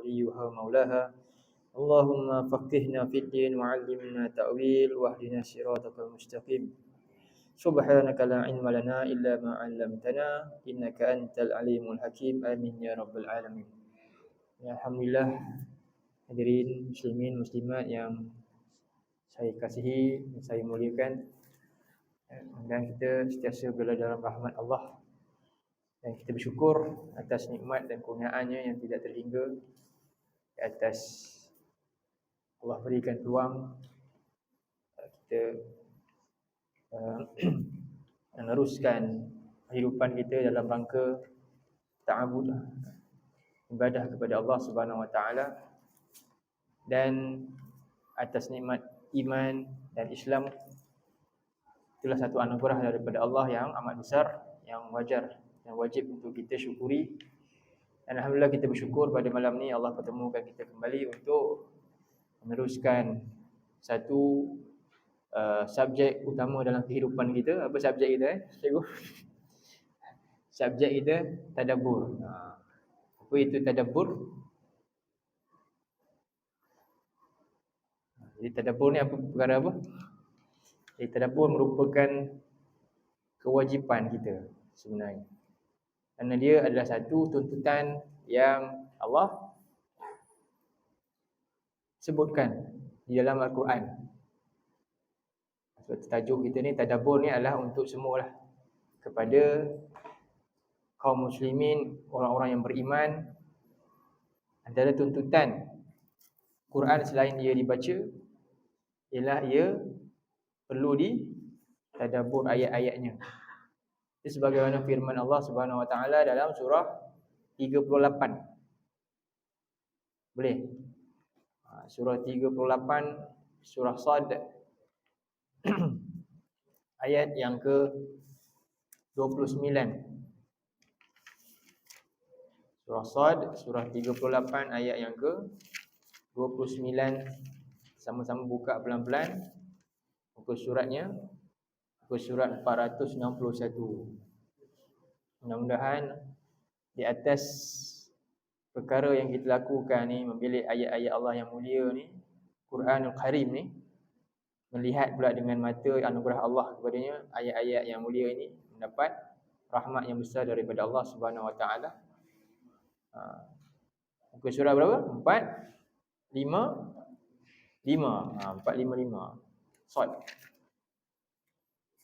وليها مولاها. اللهم فقهنا في الدين وعلمنا تأويل واهدنا صراطك المستقيم. سبحانك لا علم لنا إلا ما علمتنا إنك أنت العليم الحكيم. آمين يا رب العالمين. Alhamdulillah, hadirin muslimin muslimat yang saya kasihi, yang saya muliakan, dan kita sentiasa berada dalam rahmat Allah, dan kita bersyukur atas nikmat dan kurniaannya yang tidak terhingga, di atas Allah berikan peluang kita meneruskan kehidupan kita dalam rangka ta'abud, ibadah kepada Allah Subhanahu Wa Taala, dan atas nikmat iman dan Islam. Itulah satu anugerah daripada Allah yang amat besar, yang wajar, yang wajib untuk kita syukuri. Dan alhamdulillah kita bersyukur pada malam ni Allah pertemukan kita kembali untuk meneruskan satu subjek utama dalam kehidupan kita. Apa subjek kita cikgu? Subjek kita tadabbur. Apa itu tadabbur? Jadi tadabbur ni apa, perkara apa? Jadi tadabbur merupakan kewajipan kita sebenarnya, kerana dia adalah satu tuntutan yang Allah sebutkan di dalam Al-Quran. Sebab tajuk kita ni, tadabbur ni adalah untuk semualah, kepada kaum muslimin, orang-orang yang beriman. Antara tuntutan Quran selain ia dibaca ialah ia perlu ditadabbur ayat-ayatnya. Itu sebagaimana firman Allah Subhanahu Wa Taala dalam surah 38. Boleh? Surah 38, surah Sad, ayat yang ke-29. Surah Sad, surah 38, ayat yang ke-29. Sama-sama buka pelan-pelan muka suratnya, muka surat 461. Mudah-mudahan di atas perkara yang kita lakukan ni, memilih ayat-ayat Allah yang mulia ni, Quranul Karim ni, melihat pula dengan mata anugerah Allah kepadanya, ayat-ayat yang mulia ini mendapat rahmat yang besar daripada Allah Subhanahu Wa Taala. Muka surat berapa? 455. 455. Sad.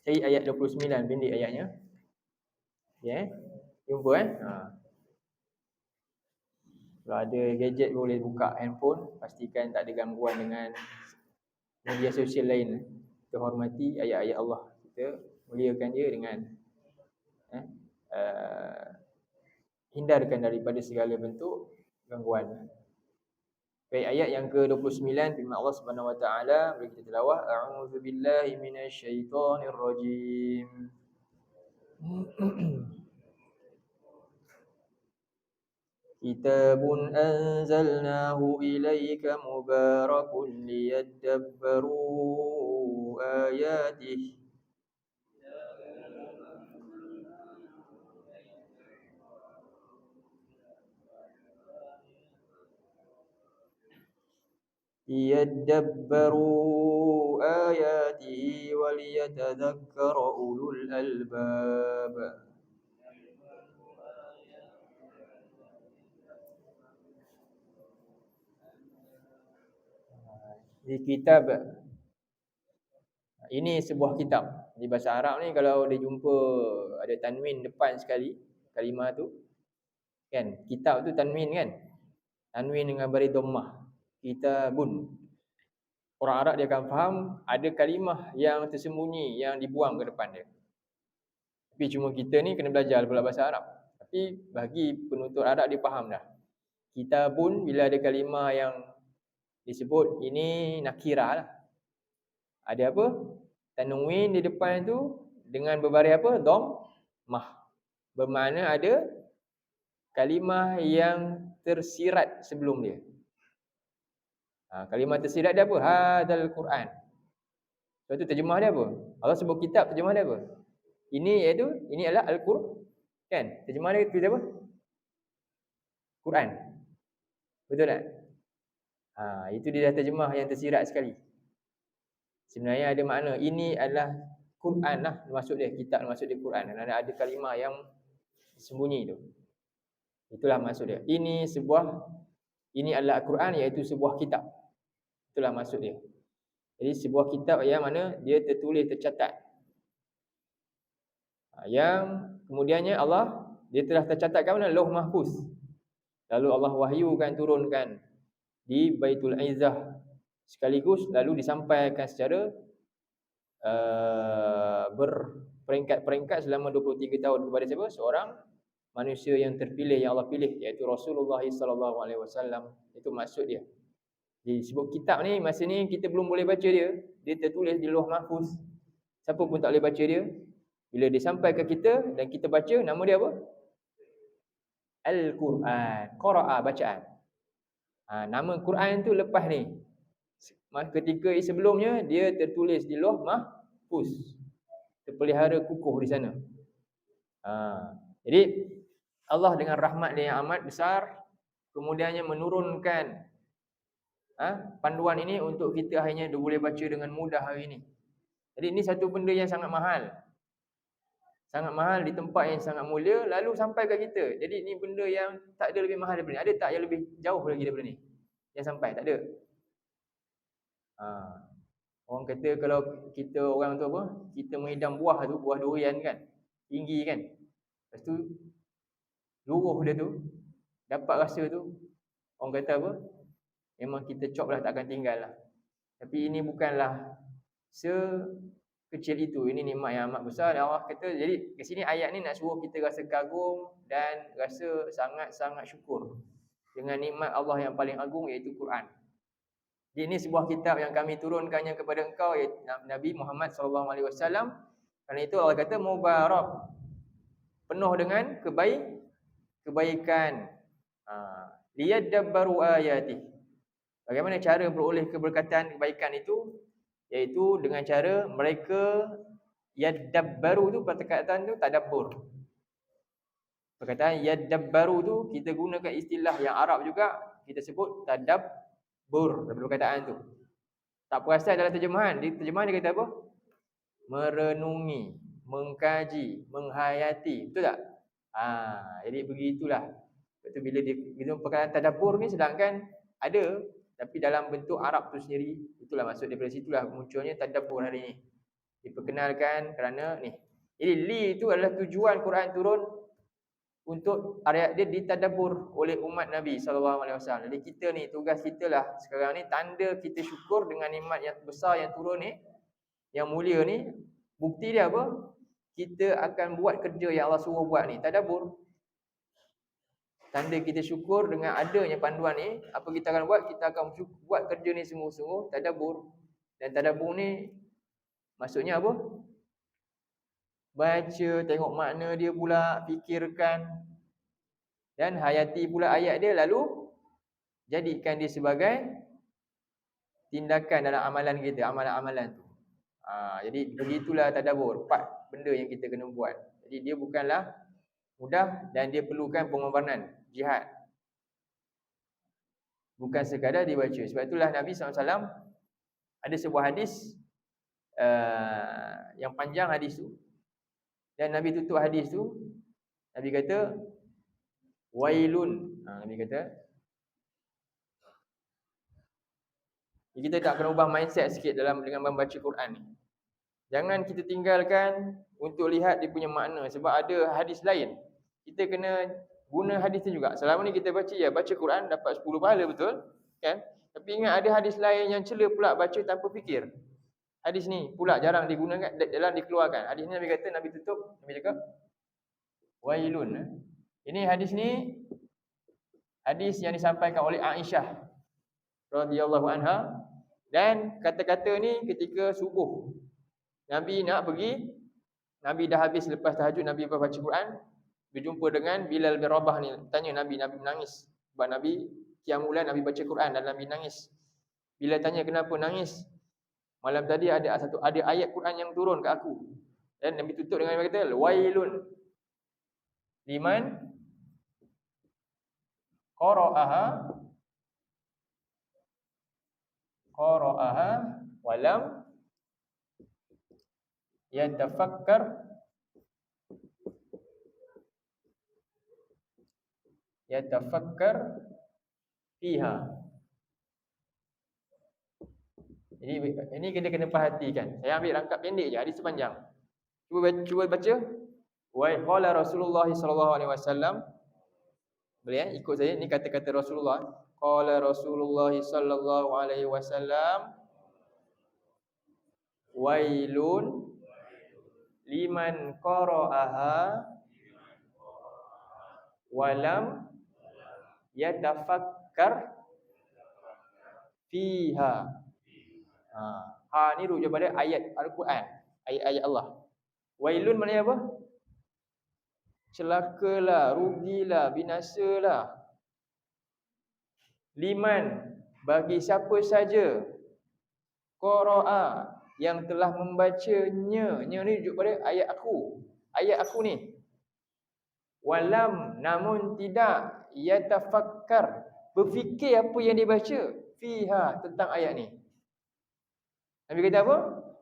Cari ayat 29, pendek ayatnya. Ya, jumpa Kalau ada gadget boleh buka handphone, pastikan tak ada gangguan dengan media sosial lain. Kita hormati ayat-ayat Allah, kita muliakan dia dengan hindarkan daripada segala bentuk gangguan. Baik, ayat yang ke-29 firman Allah Subhanahu Wa Taala, bagi kita tilawah. A'udzubillahi minasyaitonirrajim. Kitabun anzalnahu ilaika mubarakun liyadabbaru ayatihi. liyadabbaru ayatihi waliyatadhakkara ulul albab. Di kitab, ini sebuah kitab. Di bahasa Arab ni kalau dia jumpa ada tanwin depan sekali kalimah tu, kan, kitab tu tanwin kan, tanwin dengan baris dhammah, kitabun. Orang Arab dia akan faham ada kalimah yang tersembunyi yang dibuang ke depan dia. Tapi cuma kita ni kena belajar pula bahasa Arab. Tapi bagi penutur Arab dia faham dah. Kitabun bila ada kalimah yang disebut ini nakirah lah. Ada apa? Tanwin di depan tu dengan berbaris apa? Dhammah. Bermakna ada kalimah yang tersirat sebelum dia. Kalimah tersirat dia apa? Hadzal Quran. Lepas tu terjemah dia apa? Allah sebut kitab, terjemah dia apa? Ini iaitu, ini adalah Al-Quran. Kan? Terjemah dia tulis apa? Quran. Betul tak? Itu dia dah terjemah yang tersirat sekali. Sebenarnya ada makna. Ini adalah Quran lah maksud dia, kitab maksud dia Quran. Dan ada kalimah yang sembunyi tu. Itulah maksud dia. Ini adalah Al-Quran, iaitu sebuah kitab. Itulah maksud dia. Jadi sebuah kitab yang mana dia tertulis, tercatat. Yang kemudiannya dia telah tercatatkan mana? Lauh Mahfuz. Lalu Allah wahyukan, turunkan di Baitul Izzah sekaligus, lalu disampaikan secara berperingkat-peringkat selama 23 tahun kepada siapa? Seorang manusia yang terpilih, yang Allah pilih, iaitu Rasulullah sallallahu alaihi wasallam. Itu maksud dia. Disebut kitab ni, masa ni kita belum boleh baca dia. Dia tertulis di Lauh Mahfuz. Siapa pun tak boleh baca dia. Bila dia sampai ke kita dan kita baca, nama dia apa? Al-Quran. Qara'a, bacaan. Nama Quran tu lepas ni. Ketika sebelumnya dia tertulis di Lauh Mahfuz. Terpelihara kukuh di sana. Jadi Allah dengan rahmat dia yang amat besar, kemudiannya menurunkan panduan ini untuk kita akhirnya boleh baca dengan mudah hari ini. Jadi ini satu benda yang sangat mahal. Sangat mahal di tempat yang sangat mulia, lalu sampai ke kita. Jadi ini benda yang tak ada lebih mahal daripada ni. Ada tak yang lebih jauh lagi daripada ni? Yang sampai, tak ada. Orang kata kalau kita orang tu apa? Kita mengidam buah tu, buah durian kan? Tinggi kan? Lepas tu luruh dia tu, dapat rasa tu, orang kata apa? Memang kita cop lah, takkan tinggal lah. Tapi ini bukanlah sekecil itu. Ini nikmat yang amat besar. Dan Allah kata, jadi ke sini ayat ni nak suruh kita rasa kagum dan rasa sangat-sangat syukur dengan nikmat Allah yang paling agung, iaitu Quran. Jadi ini sebuah kitab yang kami turunkannya kepada engkau, iaitu Nabi Muhammad SAW. Kerana itu Allah kata mubarak, penuh dengan kebaikan. Liyadabbaru ayatih. Bagaimana cara beroleh keberkatan kebaikan itu? Iaitu dengan cara mereka yadabbaru tu, perkataan tu tadabbur. Perkataan yadabbaru tu kita gunakan istilah yang Arab juga, kita sebut tadabbur dalam perkataan tu. Tak perasan dalam terjemahan. Di terjemahan dia kata apa? Merenungi, mengkaji, menghayati. Betul tak? Jadi begitulah. Betul, bila perkataan tadabbur ni sedangkan ada, tapi dalam bentuk Arab tu sendiri. Itulah maksud daripada situlah munculnya tadabbur hari ni. Diperkenalkan kerana ni. Jadi li itu adalah tujuan Quran turun untuk ayat dia ditadabbur oleh umat Nabi SAW. Jadi kita ni, tugas kita lah sekarang ni, tanda kita syukur dengan nikmat yang besar yang turun ni, yang mulia ni. Bukti dia apa? Kita akan buat kerja yang Allah suruh buat ni, tadabbur. Tanda kita syukur dengan adanya panduan ni, apa kita akan buat? Kita akan buat kerja ni sungguh-sungguh, tadabbur. Dan tadabbur ni maksudnya apa? Baca, tengok makna dia pula, fikirkan dan hayati pula ayat dia, lalu jadikan dia sebagai tindakan dalam amalan kita, amalan-amalan tu. Jadi begitulah tadabbur, 4 benda yang kita kena buat. Jadi dia bukanlah mudah dan dia perlukan pengorbanan, jihad. Bukan sekadar dibaca. Sebab itulah Nabi SAW ada sebuah hadis yang panjang hadis tu. Dan Nabi tutup hadis tu, Nabi kata wailun. Nabi kata, kita tak kena ubah mindset sikit dengan membaca Quran ni. Jangan kita tinggalkan untuk lihat dia punya makna, sebab ada hadis lain. Kita kena guna hadis tu juga. Selama ni kita baca Quran dapat 10 pahala, betul? Kan? Tapi ingat ada hadis lain yang cela pula baca tanpa fikir. Hadis ni pula jarang digunakan, dalam dikeluarkan. Hadis ni Nabi tutup, Nabi cakap wailun. Ini hadis ni hadis yang disampaikan oleh Aisyah radhiyallahu anha, dan kata-kata ni ketika subuh. Nabi nak pergi, Nabi dah habis lepas tahajud, Nabi baca Quran, berjumpa dengan Bilal bin Rabah ni. Tanya Nabi menangis. Sebab Nabi Qiyamulan, Nabi baca Quran dan Nabi nangis. Bila tanya kenapa nangis? Malam tadi ada ayat Quran yang turun ke aku. Dan Nabi tutup dengan kata wailun liman qara'aha qara'aha wa lam yatafakkar fiha. Jadi ini kena perhatikan. Saya ambil rangkap pendek je, hadis sepanjang. Cuba baca. Wa qala Rasulullah sallallahu alaihi wasallam. Boleh ikut saya, ni kata-kata Rasulullah. Qala Rasulullah sallallahu alaihi wasallam, wailun liman qara'aha walam yatafakkar fiha. Ha ni rujuk pada ayat Al-Quran, ayat-ayat Allah. Wailun maknanya apa? Celakalah, rugilah, binasalah. Liman, bagi siapa saja, qara'a, yang telah membacanya. Nya ni rujuk pada ayat aku. Ayat aku ni. Walam, namun tidak, yatafakkar, berfikir apa yang dia baca, fiha, tentang ayat ni. Nabi kata apa?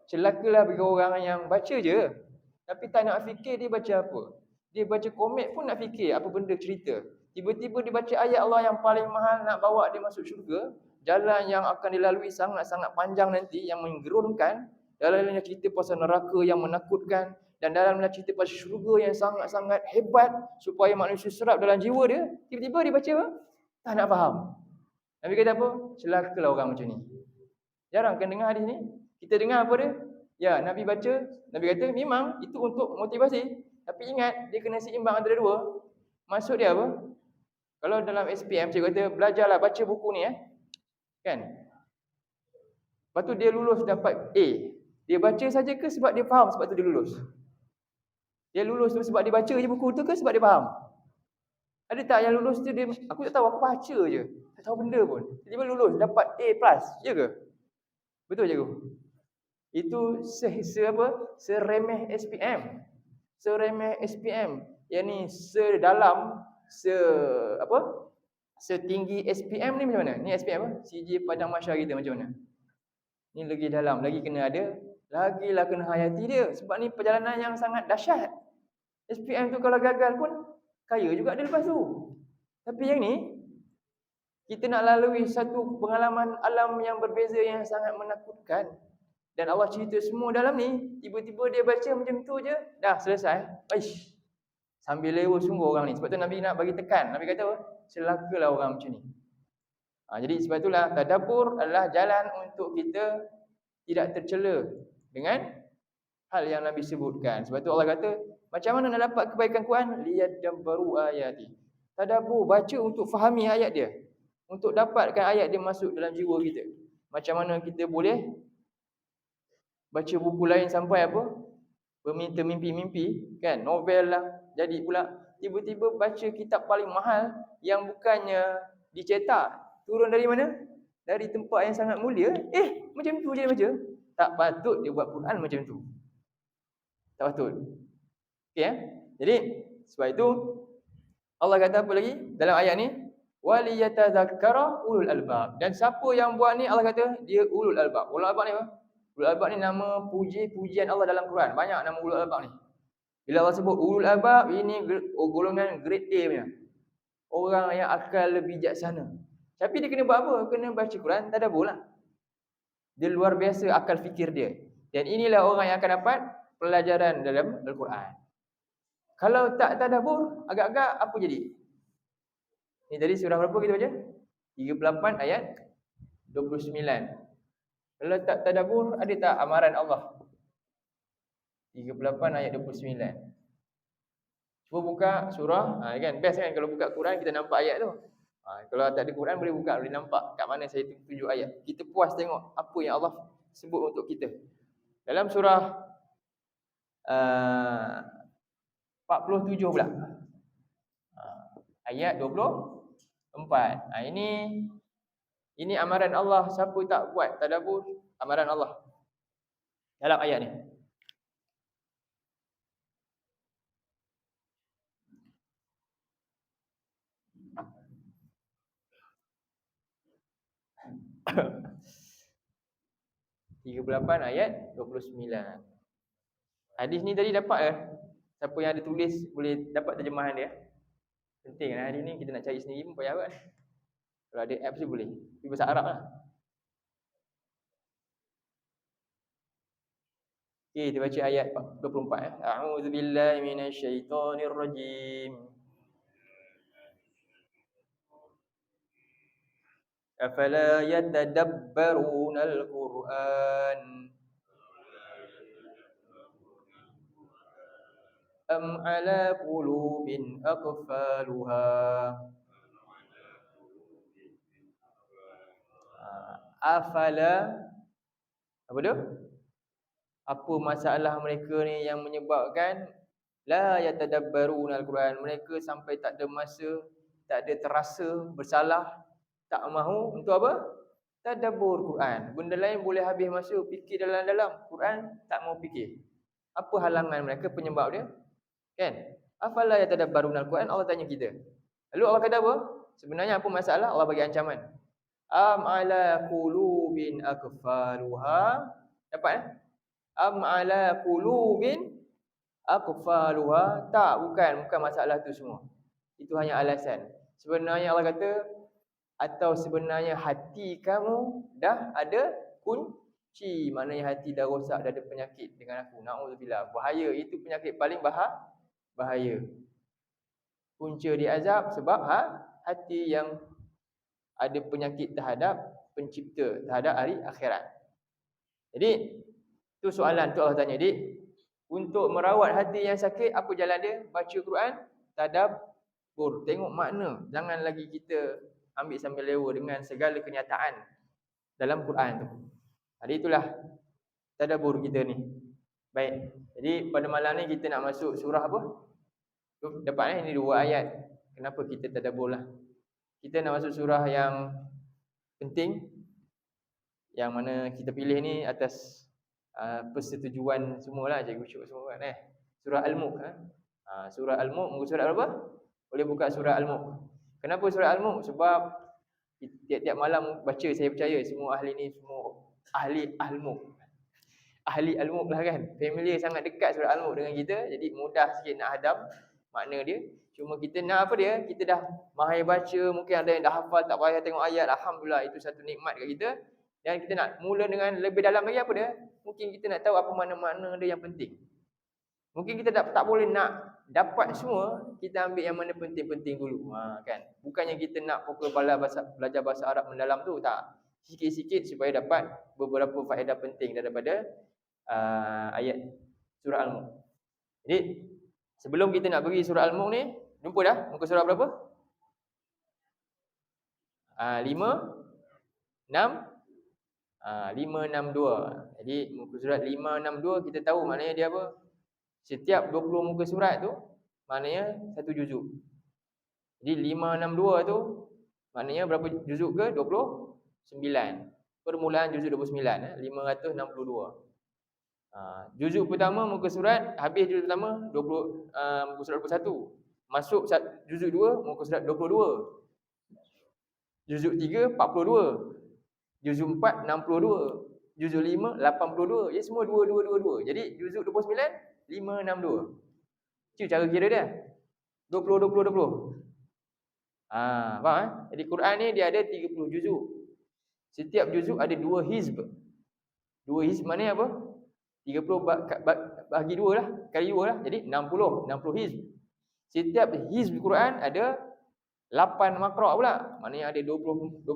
Celakalah bagi orang yang baca je, tapi tak nak fikir dia baca apa. Dia baca komik pun nak fikir apa benda cerita. Tiba-tiba dia baca ayat Allah yang paling mahal nak bawa dia masuk syurga, jalan yang akan dilalui sangat-sangat panjang nanti, yang menggerunkan. Dalamnya cerita pasal neraka yang menakutkan, dan dalamnya cerita pasal syurga yang sangat-sangat hebat, supaya manusia serap dalam jiwa dia. Tiba-tiba dia baca apa? Tak nak faham. Nabi kata apa? Celakalah orang macam ni. Jarang kan dengar hadis ni. Kita dengar apa dia? Ya, Nabi baca, Nabi kata memang itu untuk motivasi. Tapi ingat, dia kena seimbang antara dua. Maksud dia apa? Kalau dalam SPM, cikgu kata, belajarlah baca buku ni kan? Lepas tu dia lulus dapat A. Dia baca saja ke sebab dia faham sebab tu dia lulus? Dia lulus tu sebab dia baca je buku tu ke sebab dia faham? Ada tak yang lulus tu dia, aku tak tahu, aku baca je, tak tahu benda pun. Tiba-tiba lulus dapat A+, ya ke? Betul cikgu? Itu seremeh SPM. Seremeh SPM. Yang ni sedalam, setinggi SPM ni macam mana? Ni SPM apa? CJ Padang Masyar kita macam mana? Ni lagi dalam, lagi kena ada, lagilah kena hayati dia. Sebab ni perjalanan yang sangat dahsyat. SPM tu kalau gagal pun kaya juga dia lepas tu. Tapi yang ni, kita nak lalui satu pengalaman alam yang berbeza, yang sangat menakutkan. Dan Allah cerita semua dalam ni. Tiba-tiba dia baca macam tu je, dah selesai. Aish, sambil lewa sungguh orang ni. Sebab tu Nabi nak bagi tekan. Nabi kata apa? Celakalah orang macam ni. Jadi sebab itulah tadabbur adalah jalan untuk kita tidak tercela dengan hal yang Nabi sebutkan. Sebab tu Allah kata, macam mana nak dapat kebaikan Quran? Liyadabbaru ayati. Tadabbur, baca untuk fahami ayat dia, untuk dapatkan ayat dia masuk dalam jiwa kita. Macam mana kita boleh baca buku lain sampai apa? Berminta mimpi-mimpi, kan? Novel lah jadi pula. Tiba-tiba baca kitab paling mahal yang bukannya dicetak, turun dari mana? Dari tempat yang sangat mulia. Macam tu je dia baca. Tak patut dia buat Quran macam tu. Tak patut. Okey Jadi sebab itu Allah kata apa lagi dalam ayat ni? Waliyatadzakkara ulul albab. Dan siapa yang buat ni, Allah kata dia ulul albab. Ulul albab ni apa? Ulul albab ni nama pujian Allah dalam Quran. Banyak nama ulul albab ni. Bila Allah sebut ulul albab, ini golongan grade A punya. Orang yang akal lebih bijaksana. Tapi dia kena buat apa? Kena baca Quran, tadabbur lah. Dia luar biasa akal fikir dia. Dan inilah orang yang akan dapat pelajaran dalam Al-Quran. Kalau tak tadabbur, agak-agak apa jadi? Ni tadi surah berapa kita baca? 38 ayat 29. Kalau tak tadabbur, ada tak amaran Allah? 38 ayat 29. Cuba buka surah, kan best kan kalau buka Quran kita nampak ayat tu. Kalau tak ada Quran boleh buka, boleh nampak kat mana saya tunjuk ayat. Kita puas tengok apa yang Allah sebut untuk kita. Dalam surah 47 pula. Ayat 24. Ini amaran Allah, siapa tak buat tadabbur, amaran Allah dalam ayat ni. 38 ayat 29. Hadis ni tadi dapat ke? Siapa yang ada tulis boleh dapat terjemahan dia? Penting lah hari ni kita nak cari sendiri pun payah kan. Kalau ada apps tu boleh. Tapi bahasa Arab lah. Okey, kita baca ayat 24 . A'udzubillahi minasyaitonirrajim. Afala yatadabbarunal Qur'an am ala qulubin aqfaluha. Afala apa tu? Apa masalah mereka ni yang menyebabkan la yatadabbarunal Quran, mereka sampai tak ada masa, tak ada terasa bersalah, tak mahu untuk apa? Tadabbur Quran. Benda lain boleh habis masa fikir dalam-dalam, Quran tak mau fikir. Apa halangan mereka, penyebab dia? Kan? Afala yatadabbarunal Quran, Allah tanya kita. Lalu Allah kata apa? Sebenarnya apa masalah? Allah bagi ancaman. Am ala qulubin aqfaluha. Dapat am ala qulubin aqfaluha. Tak, bukan masalah tu semua. Itu hanya alasan. Sebenarnya Allah kata, atau sebenarnya hati kamu dah ada kunci. Maknanya hati dah rosak, dah ada penyakit dengan aku. Na'udzubillah. Bahaya, itu penyakit paling bahaya. Punca di azab sebab hati yang ada penyakit terhadap pencipta, terhadap hari akhirat. Jadi tu soalan tu Allah tanya. Jadi untuk merawat hati yang sakit, apa jalan dia? Baca Quran, tadabbur, tengok makna. Jangan lagi kita ambil sambil lewa dengan segala kenyataan dalam Quran tu. Jadi itulah tadabbur kita ni. Baik. Jadi pada malam ni kita nak masuk surah apa? Dapat ini 2 ayat. Kenapa kita tadabbur lah? Kita nak masuk surah yang penting, yang mana kita pilih ni atas persetujuan semualah, cikgu syuk semua kan. Surah Al-Mulk. Surah Al-Mulk, muka surat berapa? Boleh buka surah Al-Mulk. Kenapa surah Al-Mulk? Sebab tiap-tiap malam baca, saya percaya semua ahli ni semua ahli Al-Mulk. Ahli Al-Mulk lah kan. Familiar sangat dekat surah Al-Mulk dengan kita, jadi mudah sikit nak hadam makna dia. Cuma kita nak apa dia? Kita dah mahir baca, mungkin ada yang dah hafal, tak payah tengok ayat. Alhamdulillah, itu satu nikmat kat kita. Dan kita nak mula dengan lebih dalam lagi apa dia? Mungkin kita nak tahu apa makna-makna dia yang penting. Mungkin kita tak boleh nak dapat semua, kita ambil yang mana penting-penting dulu. Kan? Bukannya kita nak pokok belajar bahasa Arab mendalam tu, tak. Sikit-sikit supaya dapat beberapa faedah penting daripada ayat surah Al-Mulk. Jadi sebelum kita nak pergi surah Al-Mulk ni, jumpa dah muka surah berapa? 5, 6, 562. Jadi muka surat 562 kita tahu maknanya dia apa? Setiap 20 muka surat tu maknanya satu juzuk. Jadi 562 tu maknanya berapa juzuk ke? 29. Permulaan juzuk 29, 562. Juzuk pertama muka surat, habis juzuk pertama 20 muka surat 21. Masuk juzuk 2 muka surat 22. Juzuk 3 42. Juzuk 4 62. Juzuk 5 82. Ia semua 22. Jadi juzuk 29 562. Itu cara kira dia. 20 20 20. Faham? Jadi Quran ni dia ada 30 juzuk. Setiap juzuk ada 2 hizb. 2 hizb maknanya apa? 30 bagi 2 lah, kali 2 lah. Jadi 60 hizb. Setiap hizb Quran ada 8 makra' pula. Maknanya ada 240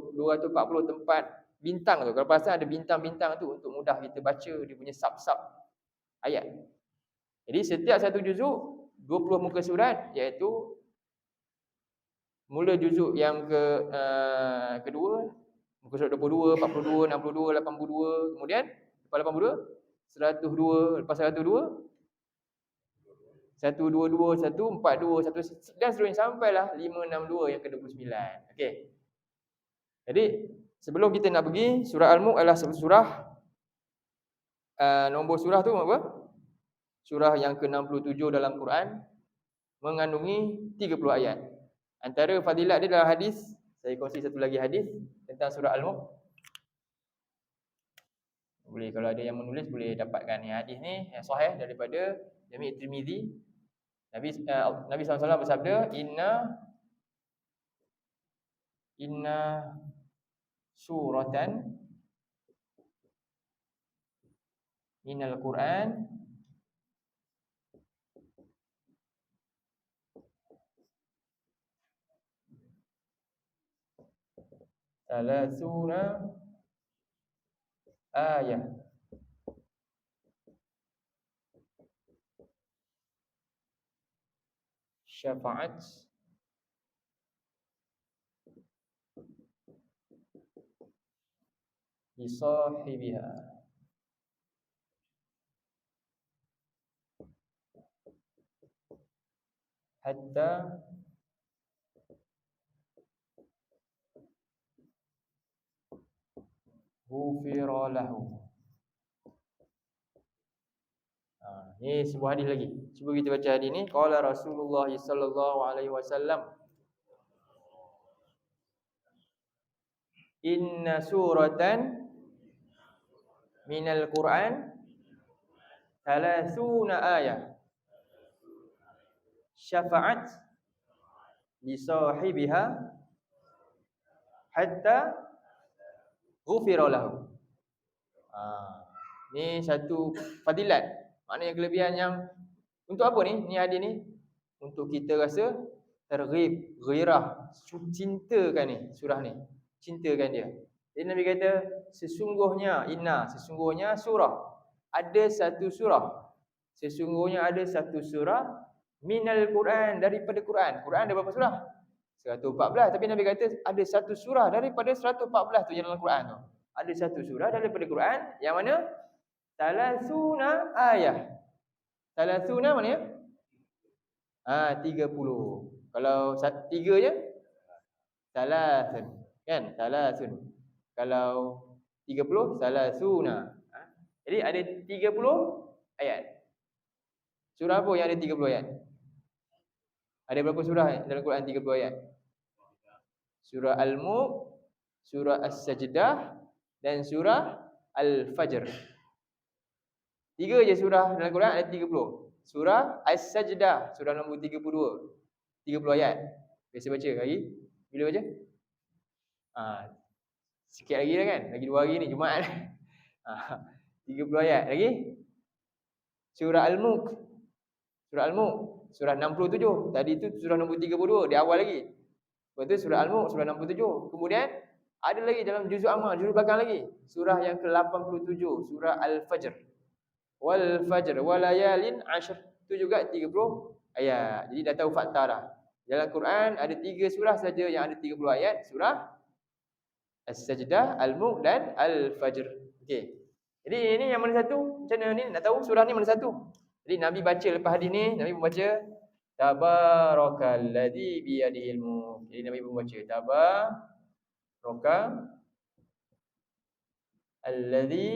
tempat bintang tu. Kalau pasal ada bintang-bintang tu untuk mudah kita baca dia punya sub-sub ayat. Jadi setiap satu juzuk 20 muka surat, iaitu mula juzuk yang kedua muka surat 22, 42, 62, 82, kemudian lepas 82 102, lepas 102 122, 142, 1 dan seterusnya sampailah 562 yang ke-29. Okey. Jadi sebelum kita nak pergi, surah Al-Mulk adalah surah nombor surah tu apa? Surah yang ke-67 dalam Quran, mengandungi 30 ayat. Antara fadilat dia dalam hadis, saya kongsi satu lagi hadis tentang surah Al-Mulk. Boleh, kalau ada yang menulis boleh dapatkan ni hadis ni yang sahih daripada Jami' Tirmizi. Nabi SAW bersabda, inna suratan minal Quran thalathuna ayah syafa'at li sahibiha hatta ghufira lahu. Ni sebuah hadis lagi. Cuba kita baca hadis ni. Qala Rasulullah sallallahu alaihi wasallam, inna suratan minal Quran thalathuna ayah syafa'at li sahibiha hatta ghufira lahu. Ni satu fadilat. Maknanya kelebihan yang untuk apa ni? Ni hadis ni untuk kita rasa terghib, ghairah, cintakan ni surah ni. Cintakan dia. Jadi Nabi kata sesungguhnya surah, ada satu surah. Sesungguhnya ada satu surah minal Quran, daripada Quran. Quran ada berapa surah? 114. Tapi Nabi kata ada satu surah daripada 114 tu yang dalam Quran tu. Ada satu surah daripada Quran yang mana thalathuna ayah. Thalathuna mana ya? 30. Kalau 3 je thalathun. Kan? Thalathun. Kalau 30 thalathuna. Jadi ada 30 ayat. Surah apa yang ada 30 ayat? Ada berapa surah dalam Quran 30 ayat? Surah Al-Mulk, surah As-Sajdah dan surah Al-Fajr. 3 je surah dalam Quran ada 30. Surah As-Sajdah, surah nombor 32. 30 ayat. Biasa baca hari. Bila baca? Sikit lagi dah kan? Lagi 2 hari ni, Jumaat. 30 ayat. Lagi? Surah Al-Mulk. Surah Al-Mulk, surah 67. Tadi tu surah nombor 32, di awal lagi. Lepas tu surah Al-Mulk, surah 67. Kemudian ada lagi dalam juzuk amal, juzuk belakang lagi. Surah yang ke-87, surah Al-Fajr. Wal Fajr walayalin ashr. Itu juga 30 ayat. Jadi dah tahu fakta dah. Dalam Quran ada 3 surah saja yang ada 30 ayat. Surah As-Sajdah, Al-Mulk dan Al-Fajr. Okey. Jadi ini yang mana satu? Macam mana ni? Nak tahu surah ni mana satu? Jadi Nabi baca lepas hadis ni, Nabi membaca Tabarakalladzi biyadihil mulk. Jadi Nabi membaca Tabarakalladzi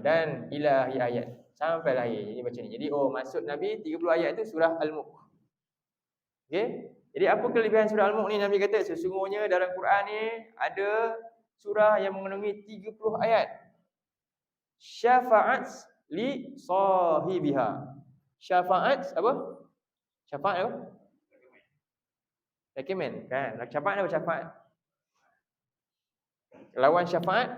dan ila akhir ayat sampai akhir. Jadi baca ni. Jadi maksud Nabi 30 ayat itu surah Al-Mulk. Okey? Jadi apa kelebihan surah Al-Mulk ni? Nabi kata sesungguhnya dalam Quran ni ada surah yang mengandungi 30 ayat. Syafa'at li sahibiha. Syafa'at apa? Syafa'at apa? Recommend kan? Syafa'at apa syafa'at? Lawan syafa'at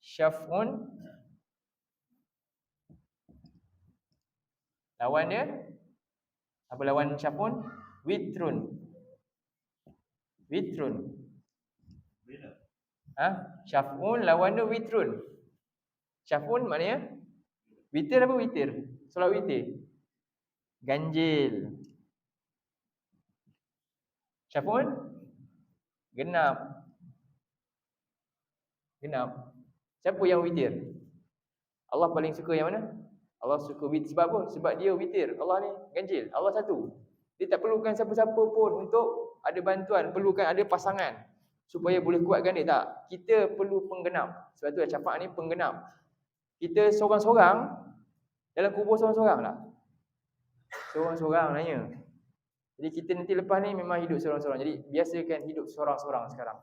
syaf'un. Lawan dia apa lawan syaf'un? Witrun. Witrun. Syaf'un lawan dia witrun. Syaf'un maknanya witir apa witir? Solat witir. Ganjil. Syaf'un genap. Genap. Siapa yang witir? Allah paling suka yang mana? Allah suka witir. Sebab apa? Sebab dia witir. Allah ni ganjil. Allah satu. Dia tak perlukan siapa-siapa pun untuk ada bantuan. Perlukan ada pasangan supaya boleh kuatkan dia. Tak. Kita perlu penggenap. Sebab tu syafaat ni penggenap. Kita seorang-seorang dalam kubur seorang-seorang tak? Seorang-seorang nanya. Jadi kita nanti lepas ni memang hidup seorang-seorang. Jadi biasakan hidup seorang-seorang sekarang.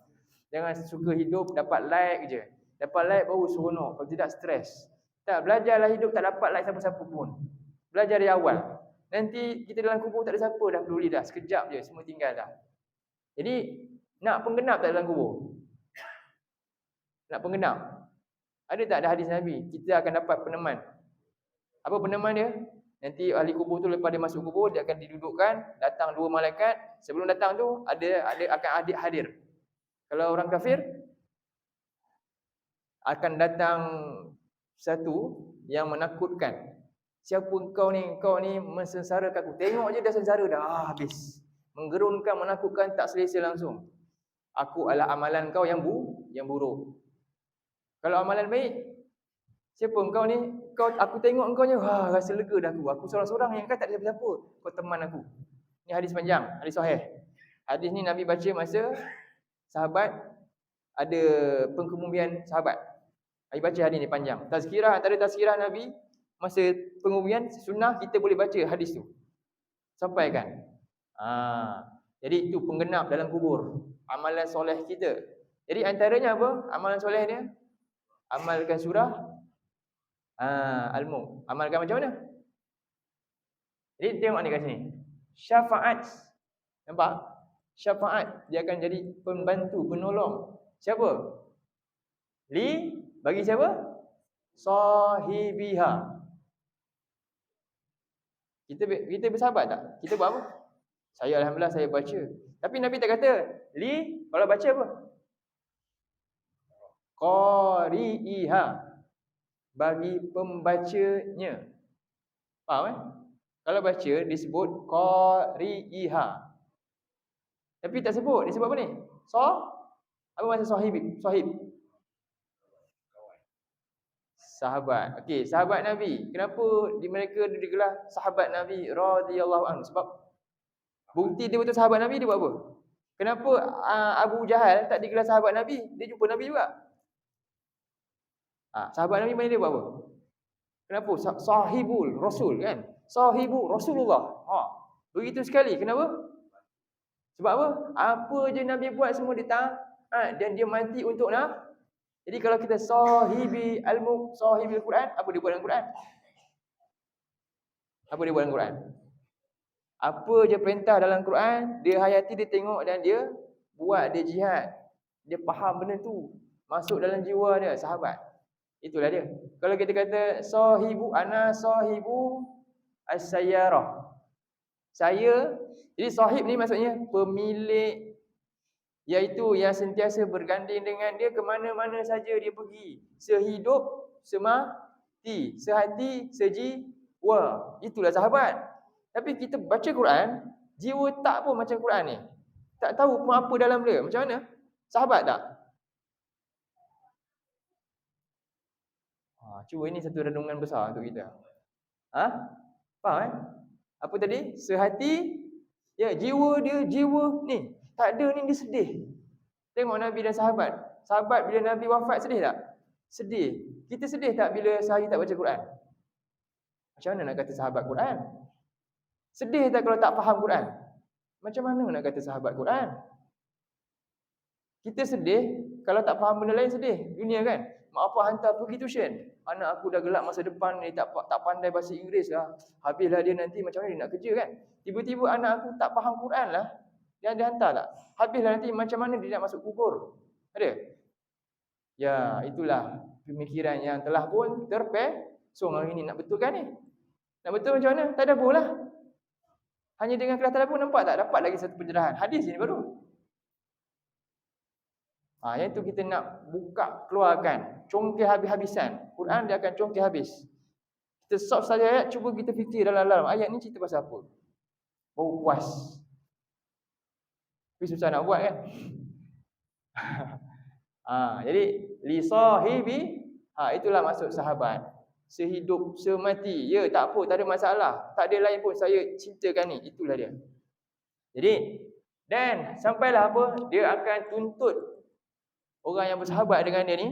Jangan suka hidup dapat like je. Dapat like baru seronok, kalau tidak stres. Tak, belajarlah hidup tak dapat like siapa-siapa pun. Belajar dari awal. Nanti kita dalam kubur tak ada siapa dah peduli dah. Sekejap je semua tinggal dah. Jadi nak penggenap tak dalam kubur? Nak penggenap? Ada tak ada hadis Nabi? Kita akan dapat peneman. Apa peneman dia? Nanti ahli kubur tu lepas dia masuk kubur, dia akan didudukkan, datang 2 malaikat. Sebelum datang tu akan hadir. Kalau orang kafir akan datang satu yang menakutkan. Siapa kau ni mensengsarakan aku. Tengok je dah sengsara dah habis. Menggerunkan, menakutkan, tak selesa langsung. Aku adalah amalan kau yang buruk. Kalau amalan baik, siapa engkau ni? Aku tengok engkau ni, rasa lega dah aku. Aku seorang-seorang yang kan tak ada siapa-siapa. Kau teman aku. Ni hadis panjang, hadis sahih. Hadis ni Nabi baca masa sahabat ada pengkemudian sahabat. Nabi baca hadis ni panjang. Tazkirah, antara tazkirah Nabi masa pengumumian sunnah kita boleh baca hadis tu. Sampaikan. Jadi itu penggenap dalam kubur. Amalan soleh kita. Jadi antaranya apa? Amalan soleh dia? Amalkan surah Al-Mulk. Amalkan macam mana? Jadi tengok ni kat sini. Syafaat. Nampak? Syafaat. Dia akan jadi pembantu, penolong. Siapa? Bagi siapa? Sahibiha. Kita bersahabat tak? Kita buat apa? Saya alhamdulillah saya baca. Tapi Nabi tak kata kalau baca apa? Qari'iha. Bagi pembacanya. Faham Kalau baca disebut qari'iha. Tapi tak sebut, disebut apa ni? Apa maksud sahib? Sahabat. Okey, sahabat Nabi. Kenapa mereka digelar sahabat Nabi radhiyallahu anhu? Sebab bukti dia betul sahabat Nabi, dia buat apa? Kenapa Abu Jahal tak digelar sahabat Nabi? Dia jumpa Nabi juga. Sahabat Nabi mana dia buat apa? Kenapa? Sahibul Rasul kan? Sahibu Rasulullah. Begitu sekali. Kenapa? Sebab apa? Apa je Nabi buat semua dia taat dan dia mati untuk Jadi kalau kita sahibi al-mulk, sahibil Quran, apa dia buat dalam Quran? Apa dia buat dalam Quran? Apa je perintah dalam Quran, dia hayati, dia tengok dan dia buat, dia jihad. Dia faham benda tu. Masuk dalam jiwa dia, sahabat. Itulah dia. Kalau kita kata ana sahibu as-sayyarah. Saya, jadi sahib ni maksudnya pemilik, iaitu yang sentiasa berganding dengan dia ke mana-mana saja dia pergi. Sehidup, semati, sehati, sejiwa. Itulah sahabat. Tapi kita baca Quran, jiwa tak pun macam Quran ni. Tak tahu pun apa dalam dia. Macam mana? Sahabat tak? Cuba ini satu renungan besar untuk kita. Faham Apa tadi? Sehati, ya, jiwa dia, jiwa ni. Tak ada ni, dia sedih. Tengok Nabi dan sahabat. Sahabat bila Nabi wafat sedih tak? Sedih. Kita sedih tak bila sehari tak baca Quran? Macam mana nak kata sahabat Quran? Sedih tak kalau tak faham Quran? Macam mana nak kata sahabat Quran? Kita sedih kalau tak faham benda lain, sedih. Dunia kan? Mak apa hantar pergi tuition. Anak aku dah gelap masa depan ni, tak pandai bahasa Inggeris lah. Habislah dia nanti macam mana dia nak kerja kan? Tiba-tiba anak aku tak faham Quran lah. Dia hantar tak? Habislah nanti macam mana dia nak masuk kubur. Ada? Ya, itulah pemikiran yang telah pun terpesong hari ni. Nak betulkan ni? Nak betul macam mana? Tak ada pula. Hanya dengan kelas telefon nampak tak? Dapat lagi satu pencerahan. Hadis ni baru. Yang tu kita nak buka, keluarkan. Congkih habis-habisan. Quran dia akan congkih habis. Kita solve saja ayat, cuba kita fikir dalam ayat ni cerita pasal apa. Baru puas. Tapi susah nak buat kan? Jadi li sahibi, itulah maksud sahabat. Sehidup, semati. Ya, tak apa, tak ada masalah. Tak ada lain pun, saya cintakan ni. Itulah dia. Jadi, dan sampailah apa? Dia akan tuntut orang yang bersahabat dengan dia ni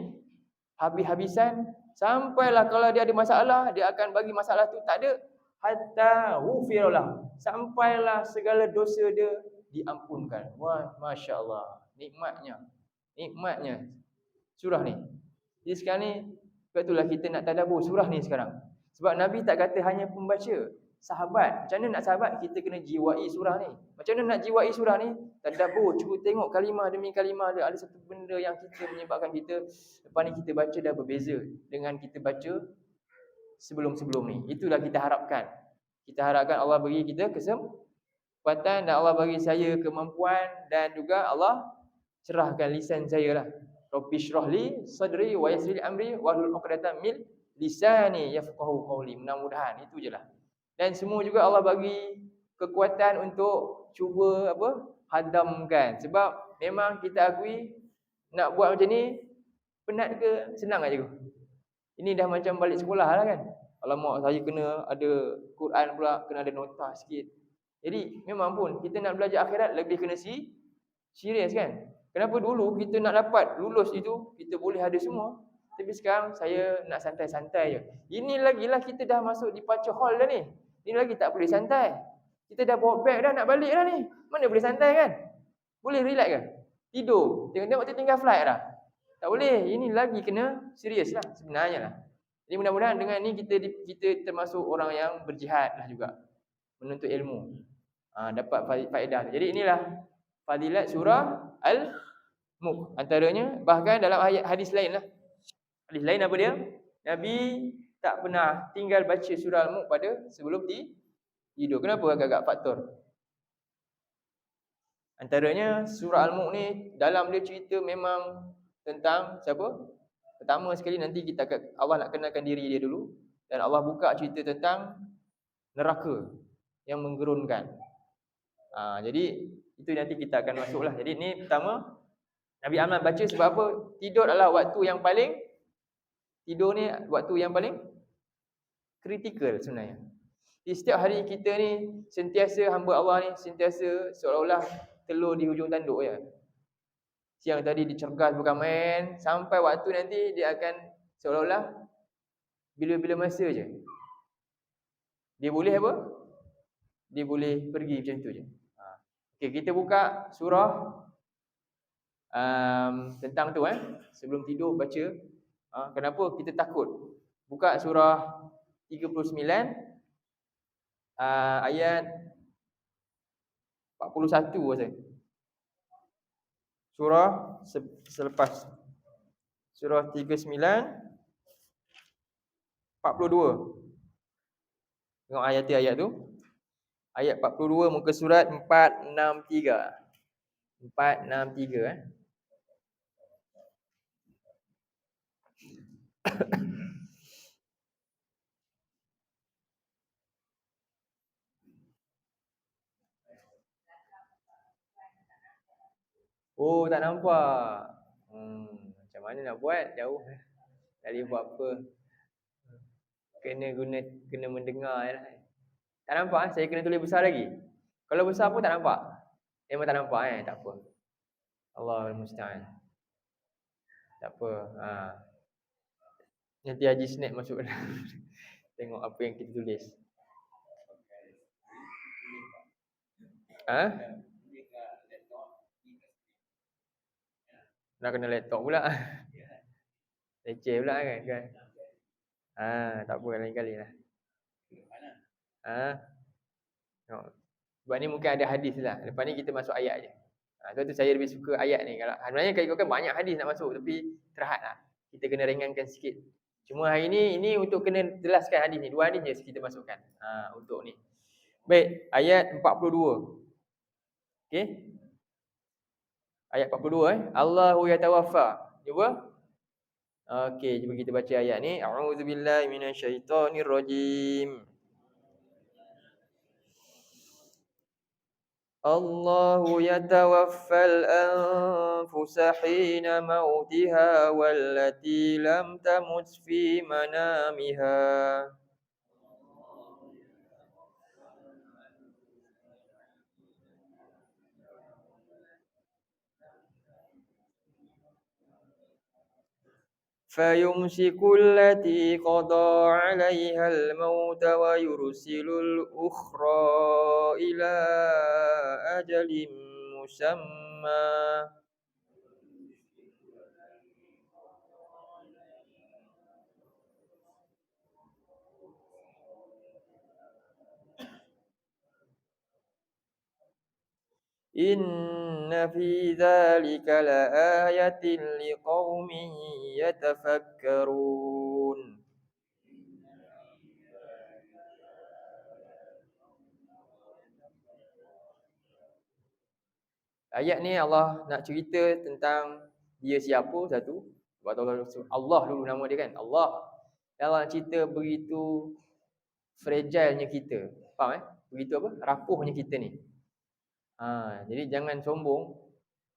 habis-habisan. Sampailah kalau dia ada masalah, dia akan bagi masalah tu tak ada. Hatta ghufirallah. Sampailah segala dosa dia diampunkan. Wah, Masya Allah. Nikmatnya. nikmatnya surah ni. Jadi sekarang ni betul lah kita nak tadabbur surah ni sekarang. Sebab Nabi tak kata hanya pembaca, sahabat. Macam mana nak sahabat? Kita kena jiwai surah ni. Macam mana nak jiwai surah ni? Tadabbur, cuba tengok kalimah demi kalimah dia. Ada satu benda yang kita menyebabkan kita lepas ni kita baca dah berbeza dengan kita baca sebelum-sebelum ni. Itulah kita harapkan. Kita harapkan Allah bagi kita kesempatan dan Allah bagi saya kemampuan dan juga Allah cerahkan lisan saya lah. Rabbi shrah li sadri wa yassir li amri wahlul 'uqdatam min lisani yafqahu qawli. Mudah-mudahan itu je lah. Dan semua juga Allah bagi kekuatan untuk cuba hadamkan. Sebab memang kita akui nak buat macam ni penat ke senang aja. Ini dah macam balik sekolah lah kan. Alamak, saya kena ada Quran pula, kena ada nota sikit. Jadi memang pun kita nak belajar akhirat lebih kena serius kan. Kenapa dulu kita nak dapat lulus itu kita boleh ada semua. Tapi sekarang saya nak santai-santai je. Ini lagilah kita dah masuk departure hall dah ni. Ini lagi tak boleh santai. Kita dah bawa beg dah nak balik dah ni. Mana boleh santai kan? Boleh relax ke? Tidur. Tengok tinggal flight dah. Tak boleh. Ini lagi kena serius lah sebenarnya lah. Jadi mudah-mudahan dengan ni kita termasuk orang yang berjihad lah juga. Menuntut ilmu. Dapat faedah. Jadi inilah fadilat surah Al-Mulk. Antaranya bahkan dalam hadis lain lah. Hadis lain apa dia? Nabi tak pernah tinggal baca surah Al-Mulk pada sebelum tidur. Kenapa agak-agak faktor? Antaranya surah Al-Mulk ni dalam dia cerita memang tentang siapa? Pertama sekali nanti Allah nak kenalkan diri dia dulu. Dan Allah buka cerita tentang neraka yang menggerunkan. Jadi itu nanti kita akan masuklah. Jadi ni pertama Nabi Ahmad baca sebab apa? Tidur adalah waktu yang paling kritikal sebenarnya. Di setiap hari kita ni sentiasa hamba Allah ni sentiasa seolah-olah telur di hujung tanduk je. Siang tadi dicergas bukan main, sampai waktu nanti dia akan seolah-olah bila-bila masa je. Dia boleh apa? Dia boleh pergi macam tu je. Okey, kita buka surah tentang tu sebelum tidur baca. Kenapa kita takut? Buka surah 39 ayat 41 rasa. Surah selepas surah 39 42. Tengok ayat tu. Ayat 42 muka surat 463. 463 Oh, tak nampak. Macam mana nak buat? Jauh. Tak boleh buat apa. Kena mendengar je lah. Tak nampak? Saya kena tulis besar lagi. Kalau besar pun tak nampak. Memang tak nampak tak apa. Allahul musta'an. Tak apa. Nanti Haji Snack masuk. Tengok apa yang kita tulis. Nak kena laptop pula. Leceh pula kan. Tak apa, lain kali lah. Sebab ni mungkin ada hadis lah. Lepas ni kita masuk ayat je. Sebab tu saya lebih suka ayat ni. Sebenarnya kalau ikutkan banyak hadis nak masuk, tapi terhad lah. Kita kena ringankan sikit. Cuma hari ni untuk kena jelaskan hadis ni. 2 hadis je kita masukkan. Untuk ni. Baik, ayat 42. Okey. Ayat 42 Allahu yatawaffa. Cuba. Okey, cuba kita baca ayat ni. A'udzubillahi minasyaitonirrajim. Allahu yatawaffal anfusa hina mautiha wallati lam tamut fi manamiha. فيمسك التي قضى عليها الموت ويرسل الأخرى إلى أجل مسمى Inna fi dzalika laayatin liqaumin yatafakkarun. Ayat ni Allah nak cerita tentang dia siapa satu. Sebab Allah dulu nama dia kan. Allah. Allah nak cerita begitu fragile-nya kita. Faham Begitu apa? Rapuhnya kita ni. Jadi jangan sombong.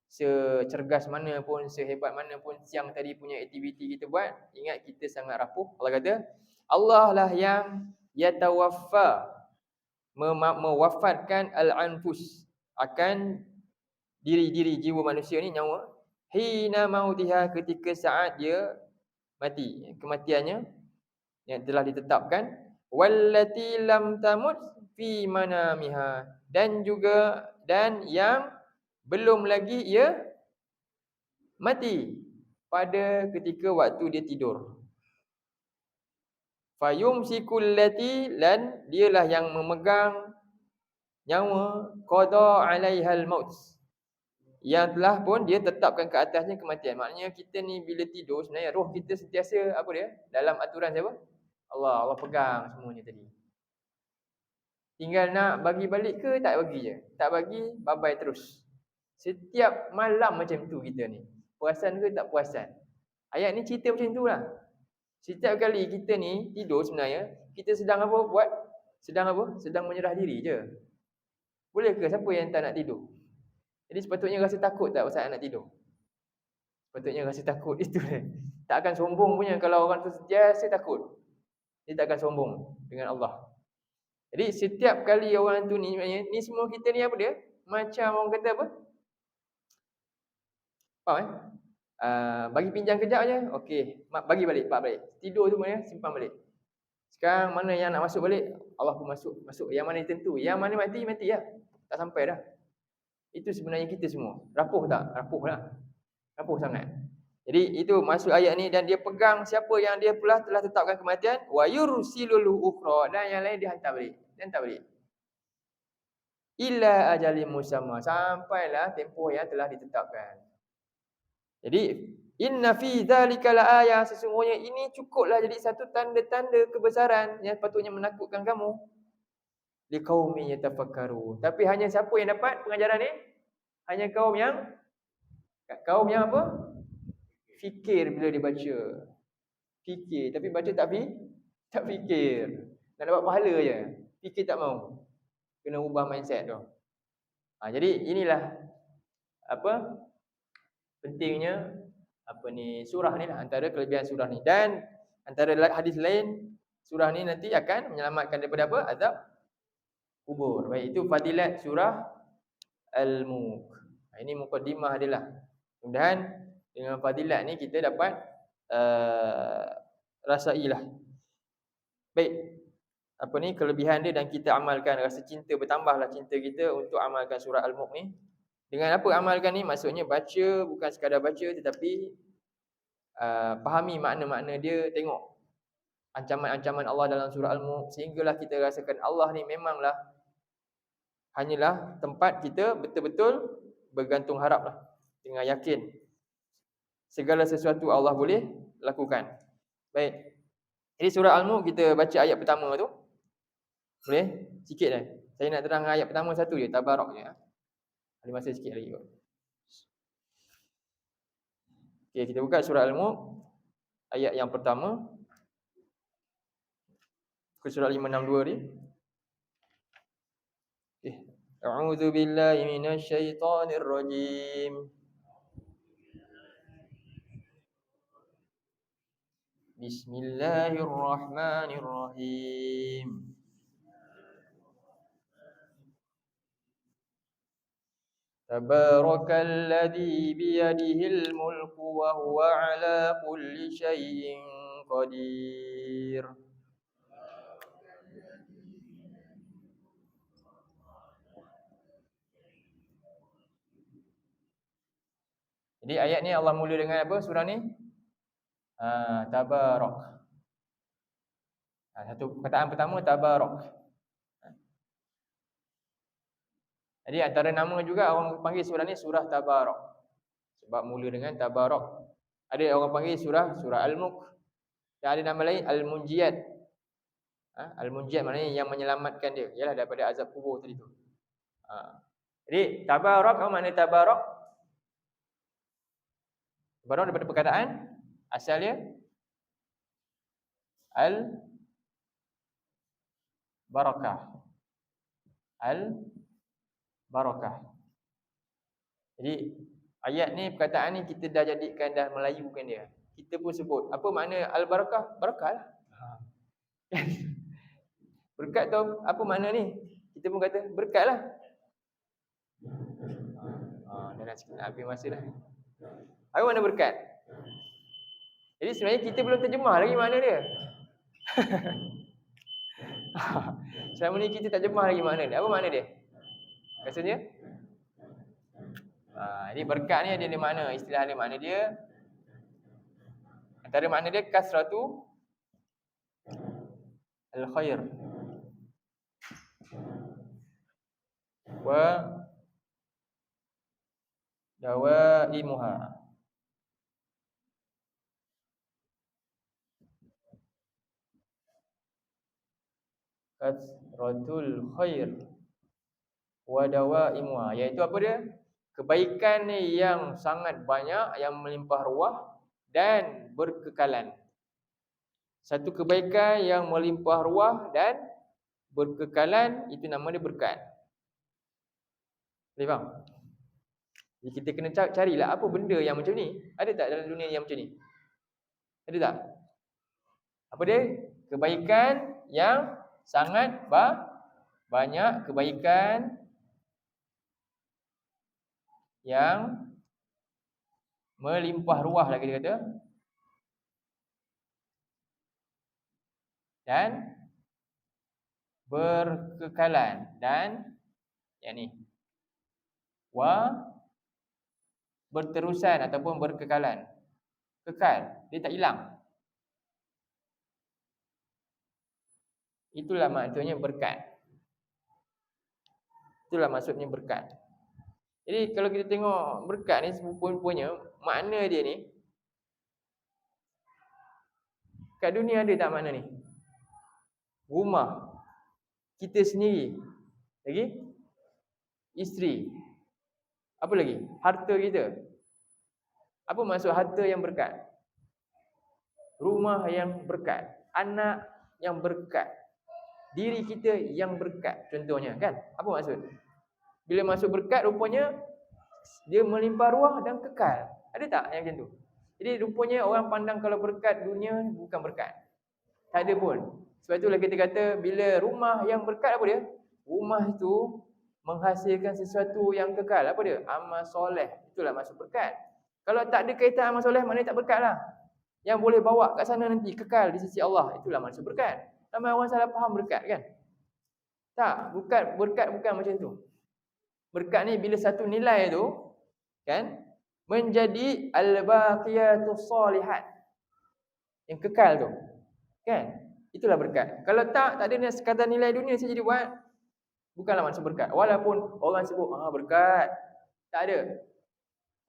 Secergas mana pun, sehebat mana pun siang tadi punya aktiviti kita buat, ingat kita sangat rapuh. Allah kata, Allah lah yang yatawaffa, mewafatkan al-anfus, akan diri-diri jiwa manusia ni, nyawa, hina mautiha, ketika saat dia mati, kematiannya yang telah ditetapkan, wallati lam tamut fi manamiha, dan yang belum lagi ia mati pada ketika waktu dia tidur. Fayumsikul lati, dan dialah yang memegang nyawa, qada 'alaihal maut, yang telah pun dia tetapkan ke atasnya kematian. Maknanya kita ni bila tidur sebenarnya roh kita sentiasa apa dia? Dalam aturan siapa? Allah pegang semuanya tadi. Tinggal nak bagi balik ke tak bagi je. Tak bagi, bye-bye terus. Setiap malam macam tu kita ni. Perasan ke tak perasan? Ayat ni cerita macam tu lah. Setiap kali kita ni tidur sebenarnya, kita sedang apa buat? Sedang apa? Sedang menyerah diri je. Boleh ke siapa yang tak nak tidur? Jadi sepatutnya rasa takut tak pasal nak tidur? Sepatutnya rasa takut itu. Tak akan sombong punya kalau orang tu sentiasa takut. Dia tak akan sombong dengan Allah. Jadi setiap kali orang tu ni semua kita ni apa dia? Macam orang kata apa? Faham bagi pinjam kejap je. Okey, bagi balik, pak balik. Tidur tu mana simpan balik. Sekarang mana yang nak masuk balik? Allah pun masuk. Yang mana tentu, yang mana mati lah. Tak sampai dah. Itu sebenarnya kita semua. Rapuh tak? Rapuh lah. Rapuh sangat. Jadi itu masuk ayat ni, dan dia pegang siapa yang dia pula telah tetapkan kematian, wa yursilul ukhra, dan yang lain dia hantar balik. Dan tak balik. Illa ajalin musamma, sampailah tempoh yang telah ditetapkan. Jadi inna fi dzalika laayah, sesungguhnya ini cukuplah jadi satu tanda-tanda kebesaran yang patutnya menakutkan kamu. Liqaumi yatafakkarun. Tapi hanya siapa yang dapat pengajaran ni? Hanya kaum yang apa? Fikir bila dibaca. Fikir, tapi baca tak fikir. Nak dapat pahala je. Fikir tak mau. Kena ubah mindset tu. Jadi inilah apa pentingnya surah ni lah, antara kelebihan surah ni. Dan antara hadis lain, surah ni nanti akan menyelamatkan daripada apa? Azab kubur. Baik, itu fadilat surah Al-Mulk. Ini mukadimah dia lah. Mudah-mudahan dengan fadilat ni kita dapat rasailah. Baik, kelebihan dia, dan kita amalkan, rasa cinta, bertambahlah cinta kita untuk amalkan surah Al-Mulk ni. Dengan apa amalkan ni? Maksudnya baca, bukan sekadar baca, tetapi fahami makna-makna dia, tengok ancaman-ancaman Allah dalam surah Al-Mulk, sehinggalah kita rasakan Allah ni memanglah hanyalah tempat kita betul-betul bergantung haraplah, dengan yakin segala sesuatu Allah boleh lakukan. Baik. Jadi surah Al-Mulk kita baca ayat pertama tu. Boleh? Sikit dah. Saya nak terang ayat pertama satu je, tabaraknya. Ada masa sikit lagi kot. Okey, kita buka surah Al-Mulk ayat yang pertama. Ke surah 562 ni. Okey. A'udzu billahi minasyaitonir rajim. Bismillahirrahmanirrahim. Tabarakalladzi biyadihil mulku wa huwa ala kulli syai'in qadir. Jadi ayat ni Allah mula dengan apa surah ni? Tabarak. Satu perkataan pertama tabarak. Jadi antara nama juga orang panggil surah ni surah Tabarak. Sebab mula dengan Tabarak. Ada orang panggil surah Al-Mulk. Dan ada nama lain Al-Munjiyat. Al-Munjiyat maknanya yang menyelamatkan dia. Ialah daripada azab kubur tadi tu. Jadi Tabarak, apa makna Tabarak? Tabarak daripada perkataan asalnya Al-Barakah. Al-Barakah. Jadi ayat ni, perkataan ni kita dah jadikan dah melayukan dia. Kita pun sebut. Apa makna Al-Barakah? Barakah lah. Berkat tu apa makna ni? Kita pun kata berkat lah. Dah nak sikit nak habis masa dah. Apa makna berkat? Jadi sebenarnya kita belum terjemah lagi makna dia. Selama ni kita tak terjemah lagi makna dia. Apa makna dia? Maksudnya? Jadi berkat ni ada makna, istilah dia makna dia. Antara makna dia kasratu al-khair wa dawaimuha. Kasratul khair wa dawaimuha, iaitu apa dia? Kebaikan ni yang sangat banyak, yang melimpah ruah dan berkekalan. Satu kebaikan yang melimpah ruah dan berkekalan, itu nama dia berkat. Boleh faham? Jadi kita kena carilah apa benda yang macam ni. Ada tak dalam dunia yang macam ni? Ada tak? Apa dia? Kebaikan yang sangat banyak, kebaikan yang melimpah ruah lah kita kata. Dan berkekalan. Dan yang ni, berterusan ataupun berkekalan. Kekal, dia tak hilang. Itulah maksudnya berkat. Itulah maksudnya berkat. Jadi kalau kita tengok berkat ni serupa-rupanya, makna dia ni, kat dunia ada tak makna ni? Rumah kita sendiri. Lagi? Isteri. Apa lagi? Harta kita. Apa maksud harta yang berkat? Rumah yang berkat. Anak yang berkat. Diri kita yang berkat, contohnya kan? Apa maksud? Bila masuk berkat, rupanya dia melimpah ruah dan kekal. Ada tak yang macam tu? Jadi rupanya orang pandang kalau berkat dunia bukan berkat. Tak ada pun. Sebab itulah kita kata bila rumah yang berkat, apa dia? Rumah itu menghasilkan sesuatu yang kekal. Apa dia? Amal soleh. Itulah maksud berkat. Kalau tak ada kaitan amal soleh, maknanya tak berkat lah. Yang boleh bawa kat sana nanti kekal di sisi Allah. Itulah maksud berkat. Ramai orang salah faham berkat kan? Tak, berkat bukan macam tu. Berkat ni bila satu nilai tu kan menjadi al-baqiyatus solihat, yang kekal tu. Kan? Itulah berkat. Kalau tak ada sekadar nilai dunia saja dibuat, bukanlah maksud berkat. Walaupun orang sebut berkat, tak ada.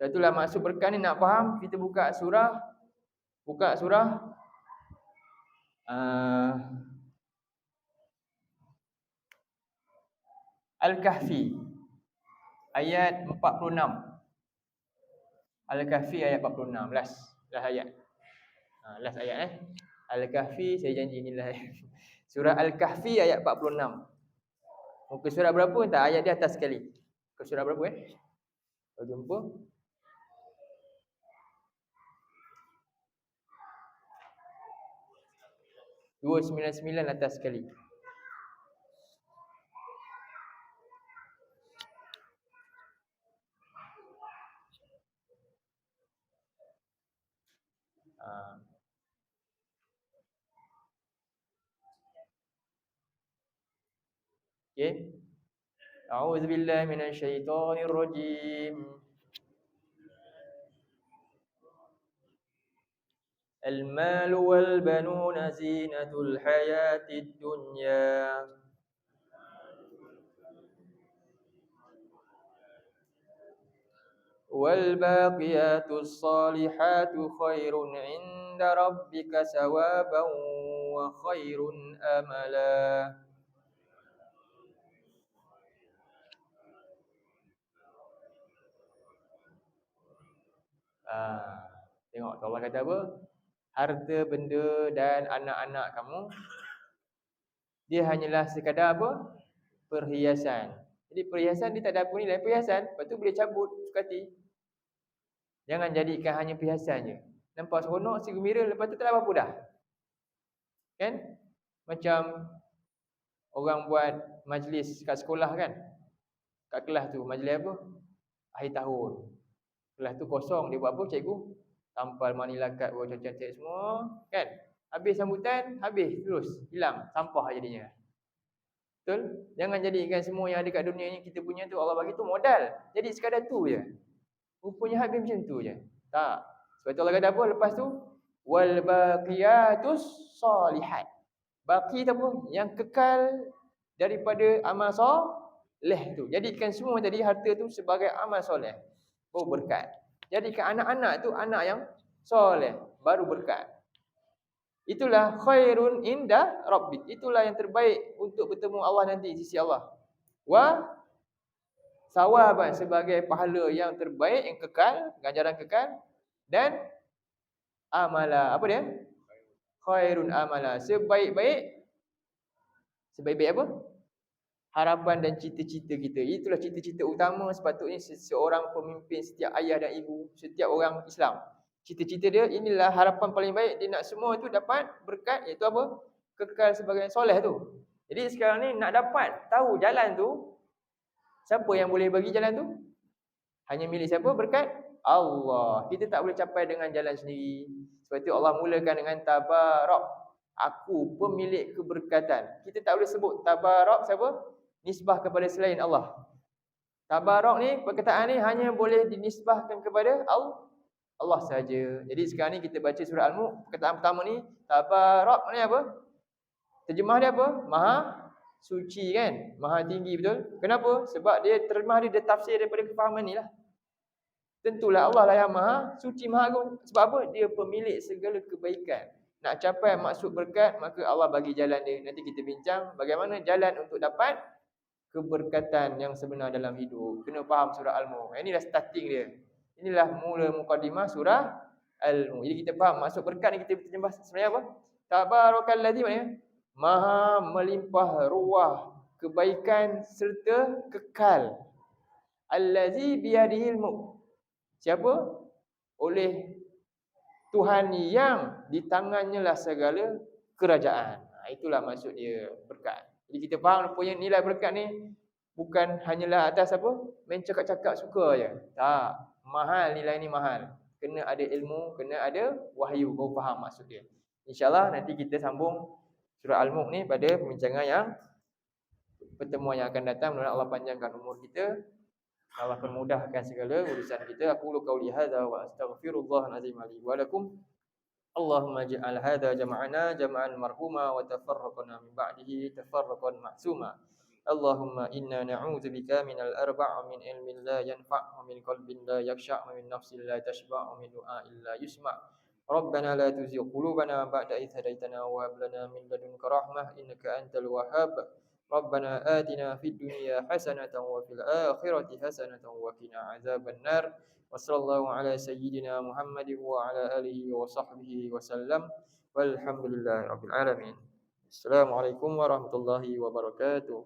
Itulah maksud berkat ni, nak faham kita buka surah Al-Kahfi ayat 46. Al-Kahfi ayat 46. Last ayat. Last ayat Al-Kahfi, saya janji inilah surah Al-Kahfi ayat 46. Muka surah berapa? Tak, ayat di atas sekali. Muka surah berapa Kalau jumpa 299 atas sekali. Okay. A'udzubillahi minasyaitonirrajim. Al-malu wal banuna zinatul hayatid dunya. wal baqiyatus salihatu khairun 'inda rabbika sawaban wa khairun amala. Tengok Allah kata apa? Harta benda dan anak-anak kamu dia hanyalah sekadar apa? Perhiasan. Jadi perhiasan dia tak ada apa nilai perhiasan, lepas tu boleh cabut sukati. Jangan jadikan hanya perhiasan je. Nampak seronok, si gembira, lepas tu tak ada apa-apa dah. Kan? Macam orang buat majlis kat sekolah kan? Kat kelas tu, majlis apa? Akhir tahun. Kelas tu kosong, dia buat apa cikgu? Tampal manila kad buat cantik-cantik semua, kan? Habis sambutan, habis terus hilang, sampah jadinya. Betul? Jangan jadikan semua yang ada kat dunia ni kita punya tu Allah bagi tu modal. Jadi sekadar tu je. Rupanya habis macam tu je. Tak. Sebab tu Allah kata apa lepas tu? Wal baqiyatus salihat. Baqi tu apa? Yang kekal daripada amal soleh tu. Jadikan semua tadi harta tu sebagai amal soleh. Baru berkat. Jadikan anak-anak tu anak yang soleh. Baru berkat. Itulah khairun inda rabbik. Itulah yang terbaik untuk bertemu Allah nanti di sisi Allah. Wa sawaban sebagai pahala yang terbaik, yang kekal, ganjaran kekal. Dan amala, apa dia? Khairun amala. Sebaik-baik apa? Harapan dan cita-cita kita. Itulah cita-cita utama sepatutnya seorang pemimpin, setiap ayah dan ibu, setiap orang Islam. Cita-cita dia, inilah harapan paling baik. Dia nak semua tu dapat berkat, iaitu apa? Kekal sebagai soleh tu. Jadi sekarang ni nak dapat tahu jalan tu, siapa yang boleh bagi jalan tu? Hanya milik siapa? Berkat Allah. Kita tak boleh capai dengan jalan sendiri. Sebab itu Allah mulakan dengan tabarak. Aku pemilik keberkatan. Kita tak boleh sebut tabarak siapa? Nisbah kepada selain Allah. Tabarak ni, perkataan ni hanya boleh dinisbahkan kepada Allah saja. Jadi sekarang ni kita baca surah Al-Mulk, perkataan pertama ni, tabarak ni apa? Terjemah dia apa? Maha suci kan? Maha tinggi, betul? Kenapa? Sebab dia terjemah dia tafsir daripada kefahaman ni lah. Tentulah Allah lah yang maha suci, maha agung. Sebab apa? Dia pemilik segala kebaikan. Nak capai maksud berkat, maka Allah bagi jalan dia. Nanti kita bincang bagaimana jalan untuk dapat keberkatan yang sebenar dalam hidup. Kena faham surah Al-Mulk. Inilah starting dia. Inilah mula mukadimah surah Al-Mulk. Jadi kita faham maksud berkat ni, kita terjemah sebenarnya apa? Tabarakalladzi, maknanya maha melimpah ruah kebaikan serta kekal. Allazi biyadihil mulk. Siapa? Oleh Tuhan yang di tangannya lah segala kerajaan. Itulah maksud dia berkat. Jadi kita faham rupanya nilai berkat ni bukan hanyalah atas apa? Main cakap-cakap suka je. Tak. Mahal, nilai ni mahal. Kena ada ilmu, kena ada wahyu, baru faham maksud dia. InsyaAllah nanti kita sambung surah Al-Mulk ni pada pembincangan yang pertemuan yang akan datang. Mudah-mudahan Allah panjangkan umur kita. Allah permudahkan segala urusan kita. Aku qauli hadza wa astaghfirullahal azim li wa lakum. Allahumma ij'al hadza jam'ana jam'an marhuma wa tafarraqna min ba'dihi tafarraqan ma'suma. Allahumma inna na'udzubika minal arba' min ilmin la yanfa' wa min qalbin la yakhsha' wa min nafsin la tashba' wa min du'a'in la yusma'. Rabbana la tuzigh qulubana ba'da idh hadaytana wa hab lana min ladunka rahmah innaka antal wahhab. Rabbana atina fid dunya hasanatan wa fil akhirati hasanatan wa qina azaban nar. Wa sallallahu ala sayyidina Muhammadin wa ala alihi wa sahbihi wa sallam. Walhamdulillahirabbil alamin. Assalamualaikum warahmatullahi wabarakatuh.